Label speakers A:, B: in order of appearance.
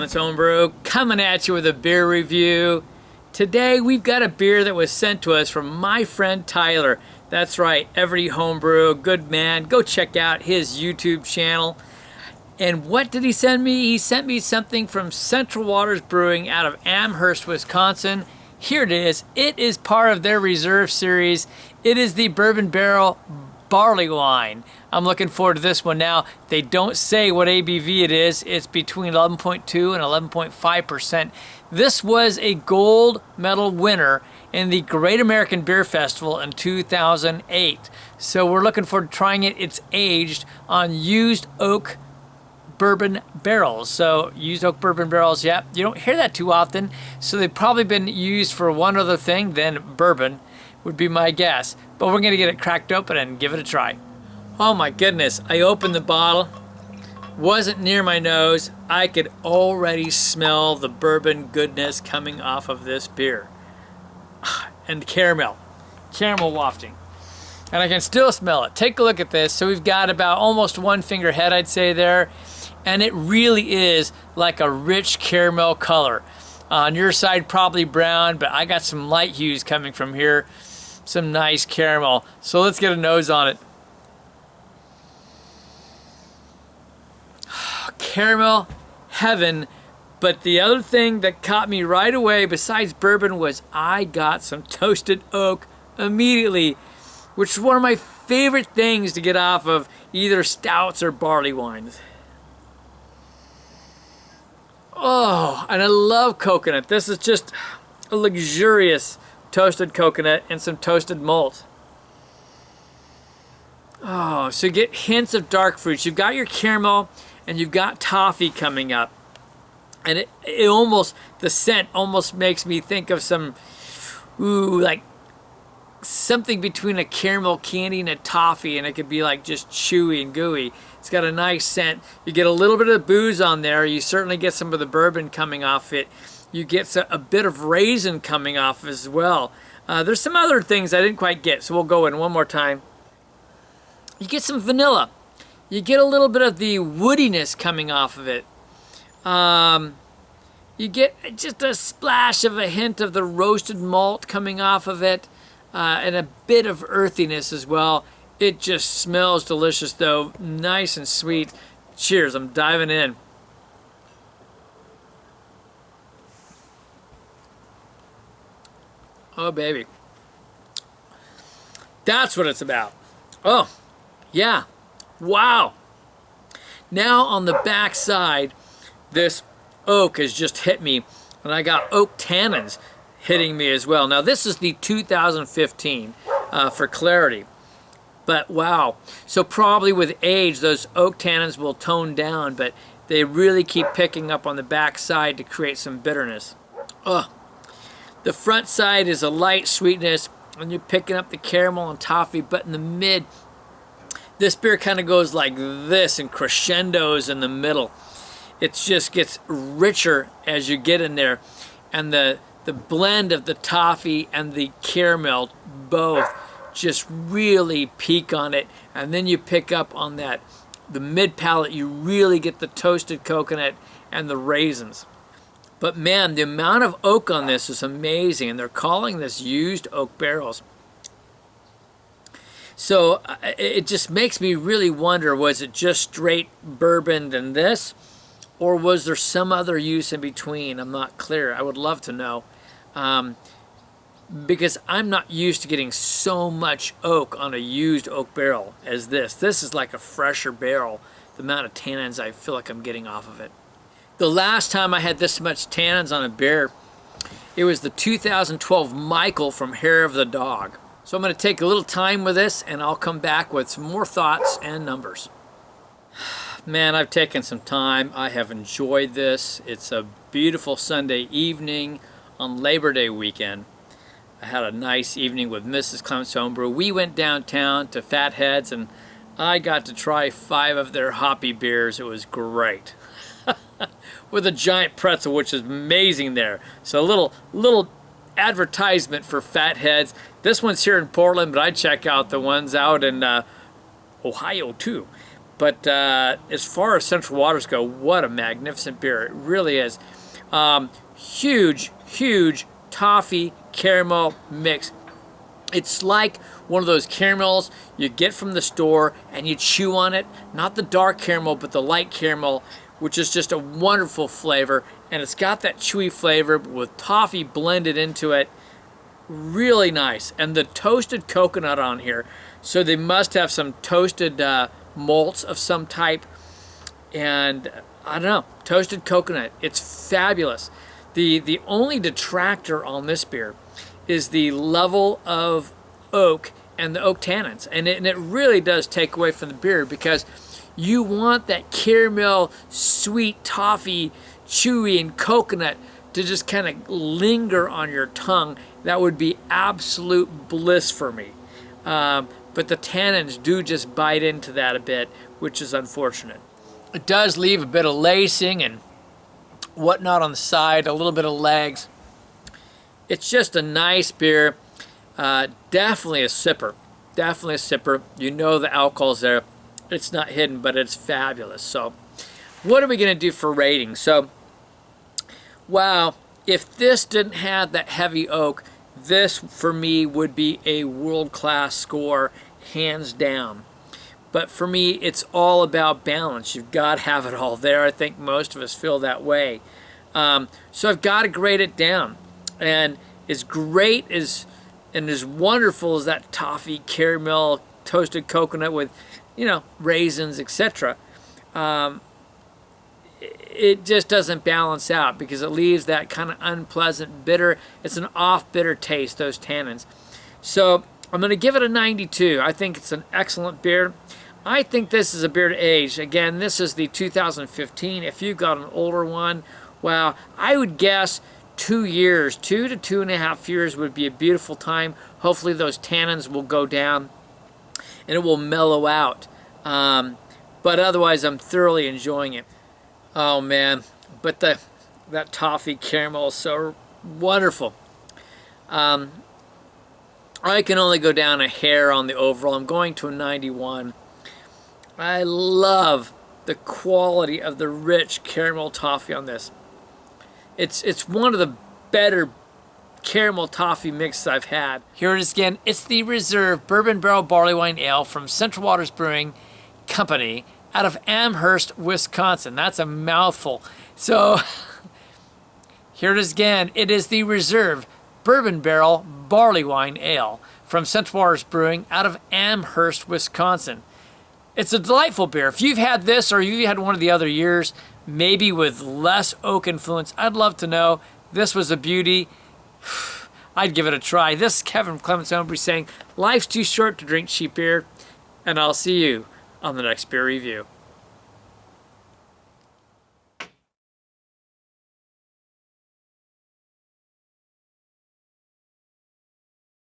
A: Clements Homebrew, coming at you with a beer review. Today we've got a beer that was sent to us from my friend Tyler. That's right, Every Homebrew, good man. Go check out his YouTube channel. And what did he send me? He sent me something from Central Waters Brewing out of Amherst, Wisconsin. Here it is. It is part of their Reserve series. It is the Bourbon Barrel Barleywine. I'm looking forward to this one now. They don't say what ABV it is. It's between 11.2 and 11.5%. This was a gold medal winner in the Great American Beer Festival in 2008. So we're looking forward to trying it. It's aged on used oak bourbon barrels. So used oak bourbon barrels, yeah, you don't hear that too often. So they've probably been used for one other thing than bourbon, would be my guess. But we're gonna get it cracked open and give it a try. Oh my goodness, I opened the bottle, wasn't near my nose. I could already smell the bourbon goodness coming off of this beer. And caramel wafting. And I can still smell it. Take a look at this. So we've got about almost one finger head, I'd say there. And it really is like a rich caramel color. On your side, probably brown, but I got some light hues coming from here. Some nice caramel. So let's get a nose on it. Caramel heaven. But the other thing that caught me right away besides bourbon was I got some toasted oak immediately, which is one of my favorite things to get off of either stouts or barley wines. Oh, and I love coconut. This is just a luxurious toasted coconut and some toasted malt. Oh, so you get hints of dark fruits. You've got your caramel and you've got toffee coming up. And it almost, the scent almost makes me think of some, like something between a caramel candy and a toffee, and it could be like just chewy and gooey. It's got a nice scent. You get a little bit of booze on there. You certainly get some of the bourbon coming off it. You get a bit of raisin coming off as well. There's some other things I didn't quite get, so we'll go in one more time. You get some vanilla. You get a little bit of the woodiness coming off of it. You get just a splash of a hint of the roasted malt coming off of it, and a bit of earthiness as well. It just smells delicious though, nice and sweet. Cheers, I'm diving in. Oh baby, that's what it's about. Oh yeah, wow. Now on the back side, this oak has just hit me, and I got oak tannins hitting me as well. Now this is the 2015 for clarity, but wow. So probably with age those oak tannins will tone down, but they really keep picking up on the back side to create some bitterness. Oh, the front side is a light sweetness, and you're picking up the caramel and toffee, but in the mid, this beer kind of goes like this and crescendos in the middle. It just gets richer as you get in there, and the blend of the toffee and the caramel both just really peak on it, and then you pick up on that the mid palate. You really get the toasted coconut and the raisins. But man, the amount of oak on this is amazing, and they're calling this used oak barrels. So it just makes me really wonder, was it just straight bourbon than this? Or was there some other use in between? I'm not clear. I would love to know. Because I'm not used to getting so much oak on a used oak barrel as this. This is like a fresher barrel, the amount of tannins I feel like I'm getting off of it. The last time I had this much tannins on a beer, it was the 2012 Michael from Hair of the Dog. So I'm going to take a little time with this, and I'll come back with some more thoughts and numbers. Man, I've taken some time. I have enjoyed this. It's a beautiful Sunday evening on Labor Day weekend. I had a nice evening with Mrs. Clements Homebrew. We went downtown to Fatheads, and I got to try 5 of their hoppy beers. It was great. With a giant pretzel, which is amazing there. So a little advertisement for Fatheads. This one's here in Portland, but I check out the ones out in Ohio too. But as far as Central Waters go, what a magnificent beer. It really is. Huge, huge toffee caramel mix. It's like one of those caramels you get from the store and you chew on it. Not the dark caramel, but the light caramel, which is just a wonderful flavor. And it's got that chewy flavor with toffee blended into it. Really nice. And the toasted coconut on here. So they must have some toasted malts of some type. And I don't know, toasted coconut. It's fabulous. The only detractor on this beer is the level of oak and the oak tannins. And it really does take away from the beer, because you want that caramel, sweet toffee, chewy, and coconut to just kind of linger on your tongue. That would be absolute bliss for me. But the tannins do just bite into that a bit, which is unfortunate. It does leave a bit of lacing and whatnot on the side, a little bit of legs. It's just a nice beer. Definitely a sipper. Definitely a sipper. You know the alcohol's there. It's not hidden, but it's fabulous. So what are we going to do for rating? So, wow, if this didn't have that heavy oak, this for me would be a world-class score, hands down. But for me, it's all about balance. You've got to have it all there. I think most of us feel that way. So I've got to grade it down. And as great as and as wonderful as that toffee, caramel, toasted coconut with, you know, raisins, etc., it just doesn't balance out, because it leaves that kind of unpleasant bitter. It's an off bitter taste, those tannins. So I'm going to give it a 92. I think it's an excellent beer. I think this is a beer to age. Again, this is the 2015. If you've got an older one, wow, I would guess 2 years, 2 to 2.5 years would be a beautiful time. Hopefully those tannins will go down and it will mellow out. But otherwise, I'm thoroughly enjoying it. Oh man, but that toffee caramel is so wonderful. I can only go down a hair on the overall. I'm going to a 91. I love the quality of the rich caramel toffee on this. It's one of the better caramel toffee mixes I've had. Here it is again. It's the Reserve Bourbon Barrel Barleywine Ale from Central Waters Brewing Company out of Amherst, Wisconsin. That's a mouthful. So here it is again. It is the Reserve Bourbon Barrel Barleywine Ale from Central Waters Brewing out of Amherst, Wisconsin. It's a delightful beer. If you've had this or you've had one of the other years, maybe with less oak influence, I'd love to know. This was a beauty. I'd give it a try. This is Kevin from Clements Homebrew saying, life's too short to drink cheap beer, and I'll see you on the next beer review.